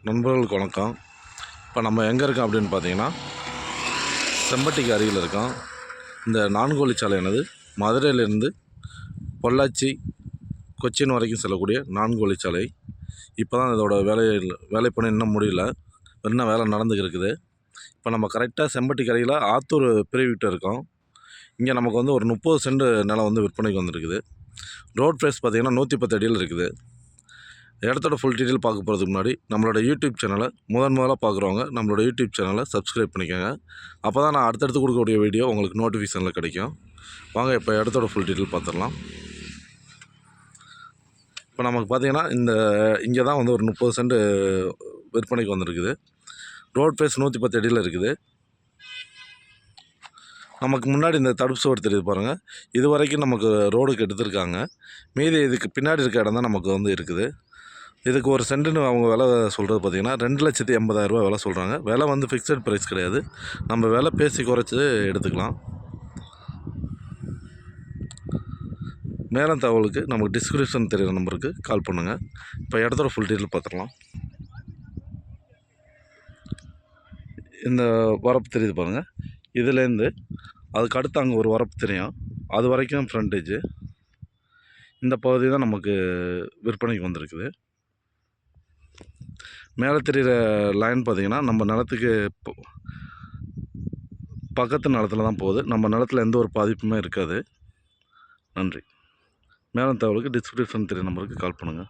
நண்பர்களுக்கு வணக்கம். இப்போ நம்ம எங்கே இருக்கோம் அப்படின்னு பார்த்தீங்கன்னா, செம்பட்டிக்கு அருகில் இருக்கோம். இந்த 4 வழிச்சாலையானது மதுரையிலேருந்து பொள்ளாச்சி, கொச்சின் வரைக்கும் செல்லக்கூடிய 4 வழிச்சாலை. இப்போ தான் இதோட வேலைப்பணி இன்னும் முடியல, இன்னும் வேலை நடந்துக்கிட்டு இருக்குது. இப்போ நம்ம கரெக்டாக செம்பட்டிக்கு அருகில் ஆத்தூர் பிரிவுகிட்ட இருக்கோம். இங்கே நமக்கு வந்து ஒரு 30 சென்ட் நிலம் வந்து விற்பனைக்கு வந்துருக்குது. ரோட் ஃபேஸ் பார்த்திங்கன்னா 110 அடியில் இருக்குது. இடத்தோட ஃபுல் டீட்டெயில் பார்க்க போகிறதுக்கு முன்னாடி நம்மளோட யூடியூப் சேனலை முதலாக பார்க்குறவங்க நம்மளோட யூடியூப் சேனலை சப்ஸ்கிரைப் பண்ணிக்கோங்க. அப்போ தான் நான் அடுத்தடுத்து கொடுக்கக்கூடிய வீடியோ உங்களுக்கு நோட்டிஃபிகேஷனில் கிடைக்கும். வாங்க இப்போ இடத்தோட ஃபுல் டீட்டெயில் பார்த்துடலாம். இப்போ நமக்கு பார்த்திங்கன்னா இங்கே தான் வந்து ஒரு 30 சென்ட் விற்பனைக்கு வந்திருக்குது. ரோட் ஃபேஸ் 110 அடியில் இருக்குது. நமக்கு முன்னாடி இந்த தடுப்பு சுவர் தெரியுது பாருங்கள், இது வரைக்கும் நமக்கு ரோடுக்கு எடுத்திருக்காங்க. மீதி இதுக்கு பின்னாடி இருக்க இடம் தான் நமக்கு வந்து இருக்குது. இதுக்கு ஒரு சென்ட்டுன்னு அவங்க விலை சொல்கிறது பார்த்திங்கன்னா 2,80,000 விலை சொல்கிறாங்க. விலை வந்து ஃபிக்ஸட் ப்ரைஸ் கிடையாது, நம்ம விலை பேசி குறைச்சி எடுத்துக்கலாம். மேலும் தகவலுக்கு நமக்கு டிஸ்கிரிப்ஷன் தெரிகிற நம்பருக்கு கால் பண்ணுங்கள். இப்போ இடத்தோட ஃபுல் டீட்டெயில் பார்த்துடலாம். இந்த வரப்பு தெரியுது பாருங்கள், இதுலேருந்து அதுக்கு அடுத்து அங்கே ஒரு வரப்பு தெரியும், அது வரைக்கும் ஃப்ரண்டேஜு. இந்த பகுதி தான் நமக்கு விற்பனைக்கு வந்திருக்குது. மேலே தெரிகிற லைன் பார்த்திங்கன்னா நம்ம நிலத்துக்கு பக்கத்து நிலத்தில் தான் போகுது. நம்ம நிலத்தில் எந்த ஒரு பாதிப்புமே இருக்காது. நன்றி. மேலும் தகவலுக்கு டிஸ்கிரிப்ஷன் தெரியும் நம்பருக்கு கால் பண்ணுங்கள்.